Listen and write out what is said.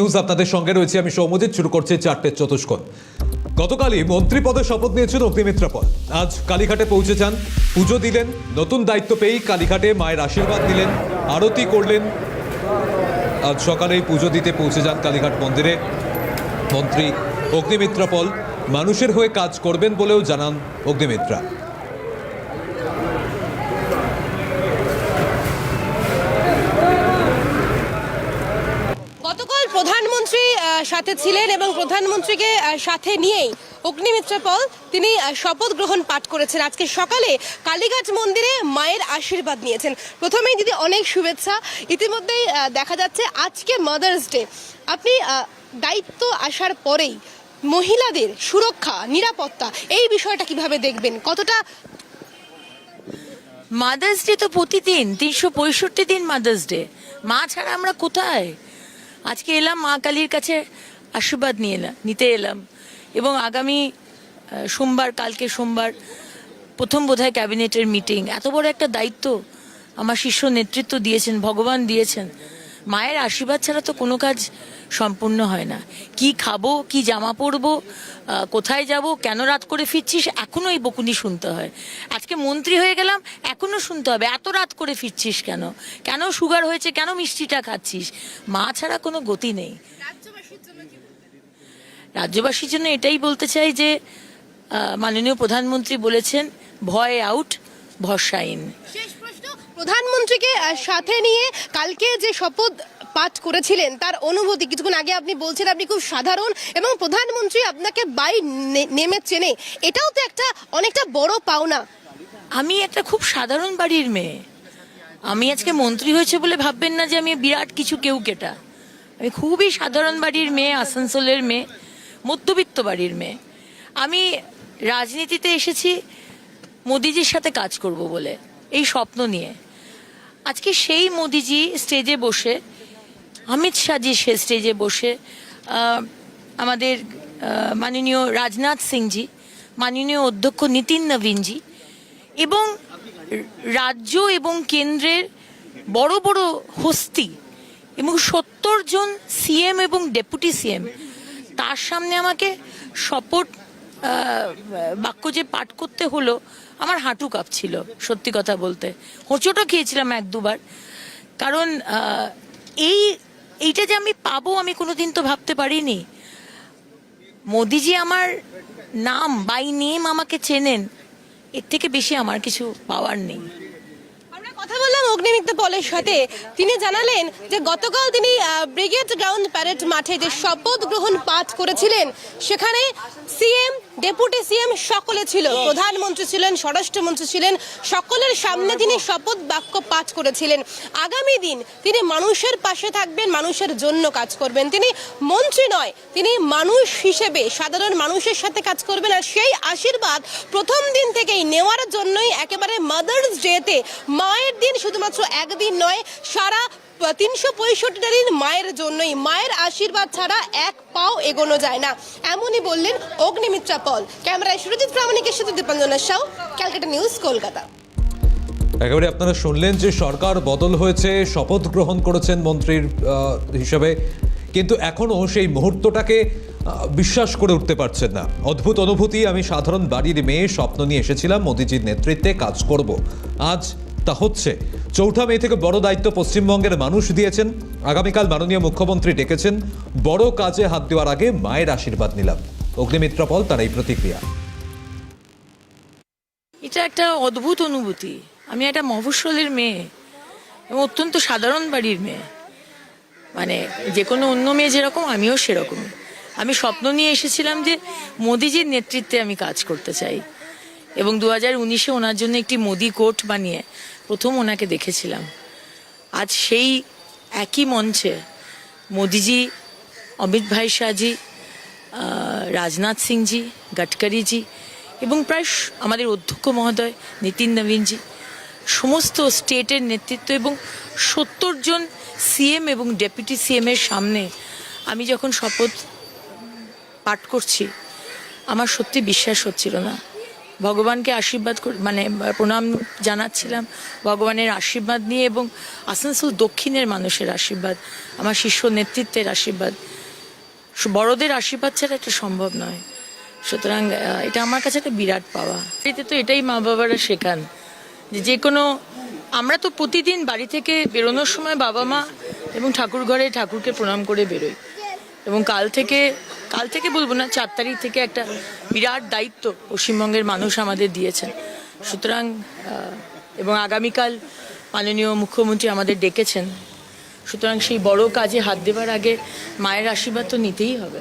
News আপনাদের সঙ্গে রয়েছে আমি সৌমজিৎ। শুরু করছি 4টে চতুষ্কোণ। গতকালই মন্ত্রী পদে শপথ নিয়েছেন অগ্নিমিত্রা পল। আজ কালীঘাটে পৌঁছে যান, পুজো দিলেন, নতুন দায়িত্ব পেয়েই কালীঘাটে মায়ের আশীর্বাদ নিলেন, আরতি করলেন। আজ সকালেই পুজো দিতে পৌঁছে যান কালীঘাট মন্দিরে মন্ত্রী অগ্নিমিত্রা পল। মানুষের হয়ে কাজ করবেন বলেও জানান অগ্নিমিত্রা। গতকাল প্রধানমন্ত্রী সাথে ছিলেন এবং প্রধানমন্ত্রীকে সাথে নিয়েই অগ্নিমিত্রা পল তিনি শপথ গ্রহণ পাঠ করেছেন। আজকে সকালে কালীঘাট মন্দিরে মায়ের আশীর্বাদ নিয়েছেন। প্রথমেই দিদি অনেক শুভেচ্ছা। ইতিমধ্যেই দেখা যাচ্ছে আজকে মাদার্স ডে, আপনি দায়িত্ব আসার পরেই মহিলাদের সুরক্ষা নিরাপত্তা এই বিষয়টা কিভাবে দেখবেন, কতটা? মাদার্স ডে তো প্রতিদিন 365 দিন মাদার্স ডে। মা ছাড়া আমরা কোথায়? আজকে এলাম মা কালীর কাছে আশীর্বাদ নিতে এলাম এবং আগামী সোমবার, কালকে সোমবার প্রথম বোধহয় ক্যাবিনেটের মিটিং। এত বড় একটা দায়িত্ব আমার শীর্ষ নেতৃত্ব দিয়েছেন, ভগবান দিয়েছেন। মায়ের আশীর্বাদ ছাড়া তো কোনো কাজ সম্পূর্ণ হয় না। কি খাবো, কি জামা পরবো, কোথায় যাব, কেন রাত করে ফিরছিস, এখনো এই বকুনি শুনতে হয়। আজকে মন্ত্রী হয়ে গেলাম, এখনো শুনতে হবে এত রাত করে ফিরছিস কেন, কেন সুগার হয়েছে, কেন মিষ্টিটা খাচ্ছিস। মা ছাড়া কোনো গতি নেই। রাজ্যবাসীর জন্য এটাই বলতে চাই যে মাননীয় প্রধানমন্ত্রী বলেছেন ভয় আউট, ভরসা ইন। শেষ প্রশ্ন, প্রধানমন্ত্রীকে সাথে নিয়ে কালকে যে শপথ পাঠ করেছিলেন তার অনুভূতি। কিছুক্ষণ আগে আপনি বলছেন আপনি খুব সাধারণ এবং প্রধানমন্ত্রী আপনাকে বাই নেমে চেনে, এটাও তো একটা অনেকটা বড় পাওনা। আমি একটা খুব সাধারণ বাড়ির মেয়ে। আমি আজকে মন্ত্রী হয়েছে বলে ভাববেন না যে আমি বিরাট কিছু কেউ কেটা। আমি খুবই সাধারণ বাড়ির মেয়ে, আসানসোলের মেয়ে, মধ্যবিত্ত বাড়ির মেয়ে। আমি রাজনীতিতে এসেছি মোদিজির সাথে কাজ করব বলে, এই স্বপ্ন নিয়ে। আজকে সেই মোদিজি স্টেজে বসে, অমিত শাহজি সে স্টেজে বসে, আমাদের মাননীয় রাজনাথ সিংজি, মাননীয় অধ্যক্ষ নীতিন নবীনজি এবং রাজ্য এবং কেন্দ্রের বড় বড় হস্তি এবং 70 জন সিএম এবং ডেপুটি সিএম, তার সামনে আমাকে শপথ বাক্য যে পাঠ করতে হলো, আমার হাঁটু কাঁপছিল সত্যি কথা বলতে। হোঁচটও খেয়েছিলাম 1-2 বার। কারণ এইটা যে আমি পাবো আমি কোনোদিন তো ভাবতে পারিনি। মোদিজি আমার নাম বাই নেম আমাকে চেনেন, এর থেকে বেশি আমার কিছু পাওয়ার নেই। আমরা কথা বললাম অগ্নিমিত্রা পলের সাথে। তিনি জানালেন যে গতকাল তিনি ব্রিগেড গ্রাউন্ড প্যারেড মাঠে যে শপথ গ্রহণ পাঠ করেছিলেন সেখানে সিএম, ডেপুটি সিএম সকলে ছিল, প্রধানমন্ত্রী ছিলেন, স্বরাষ্ট্রমন্ত্রী ছিলেন, সকলের সামনে তিনি শপথ বাক্য পাঠ করেছিলেন। আগামী দিন তিনি মানুষের পাশে থাকবেন, মানুষের জন্য কাজ করবেন। তিনি মন্ত্রী নয়, তিনি মানুষ হিসেবে সাধারণ মানুষের সাথে কাজ করবেন। আর সেই আশীর্বাদ প্রথম দিন থেকেই নেওয়ার জন্যই একেবারে মাদার্স ডেতে, মায়ের দিন শুধুমাত্র একদিন নয়, সারা 365 দিন মায়ের জন্যই। মায়ের আশীর্বাদ ছাড়া এক পাও এগোনো যায় না, এমনই বললেন অগ্নিমিত্রা পল। ক্যামেরায় সুরজিৎ প্রামাণিকের সাথে দীপাঞ্জনা সাউ, ক্যালকাটা নিউজ, কলকাতা। একেবারে আপনারা শুনলেন যে সরকার বদল হয়েছে, শপথ গ্রহণ করেছেন মন্ত্রীর হিসাবে, কিন্তু এখনো সেই মুহূর্তটাকে বিশ্বাস করে উঠতে পারছেন না। অদ্ভুত অনুভূতি। আমি সাধারণ বাড়ির মেয়ে, স্বপ্ন নিয়ে এসেছিলাম মোদিজির নেতৃত্বে কাজ করব, আজ তা হচ্ছে। 4 মে থেকে বড় দায়িত্ব পশ্চিমবঙ্গের মানুষ দিয়েছেন। আগামীকাল মাননীয় মুখ্যমন্ত্রী ডেকেছেন, বড় কাজে হাত দেওয়ার আগে মায়ের আশীর্বাদ নিলাম। অগ্নিমিত্রা পল তার এই প্রতিক্রিয়া। এটা একটা অদ্ভুত অনুভূতি। আমি একটা মফস্বলের মেয়ে এবং অত্যন্ত সাধারণ বাড়ির মেয়ে। মানে যে কোনো অন্য মেয়ে যেরকম আমিও সেরকম। আমি স্বপ্ন নিয়ে এসেছিলাম যে মোদিজির নেতৃত্বে আমি কাজ করতে চাই এবং 2019-এ ওনার জন্য একটি মোদি কোট বানিয়ে প্রথম ওনাকে দেখেছিলাম। আজ সেই একই মঞ্চে মোদিজি, অমিত ভাই শাহজি, রাজনাথ সিংজি, গডকারিজি এবং প্রায় আমাদের অধ্যক্ষ মহোদয় নীতিন নবীনজি, সমস্ত স্টেটের নেতৃত্ব এবং 70 জন সিএম এবং ডেপুটি সিএমের সামনে আমি যখন শপথ পাঠ করছি, আমার সত্যি বিশ্বাস হচ্ছিল না। ভগবানকে আশীর্বাদ মানে প্রণাম জানাচ্ছিলাম ভগবানের আশীর্বাদ নিয়ে, এবং আসানসোল দক্ষিণের মানুষের আশীর্বাদ, আমার শীর্ষ নেতৃত্বের আশীর্বাদ, বড়দের আশীর্বাদ ছাড়া এটা সম্ভব নয়। সুতরাং এটা আমার কাছে একটা বিরাট পাওয়া। এতে তো এটাই মা বাবারা শেখান যে কোনো, আমরা তো প্রতিদিন বাড়ি থেকে বেরোনোর সময় বাবা মা এবং ঠাকুর ঘরে ঠাকুরকে প্রণাম করে বেরোই, এবং কাল থেকে বলবো না, 4 তারিখ থেকে একটা বিরাট দায়িত্ব পশ্চিমবঙ্গের মানুষ আমাদের দিয়েছেন। সুতরাং এবং আগামীকাল মাননীয় মুখ্যমন্ত্রী আমাদের ডেকেছেন, সুতরাং সেই বড় কাজে হাত দেবার আগে মায়ের আশীর্বাদ তো নিতেই হবে।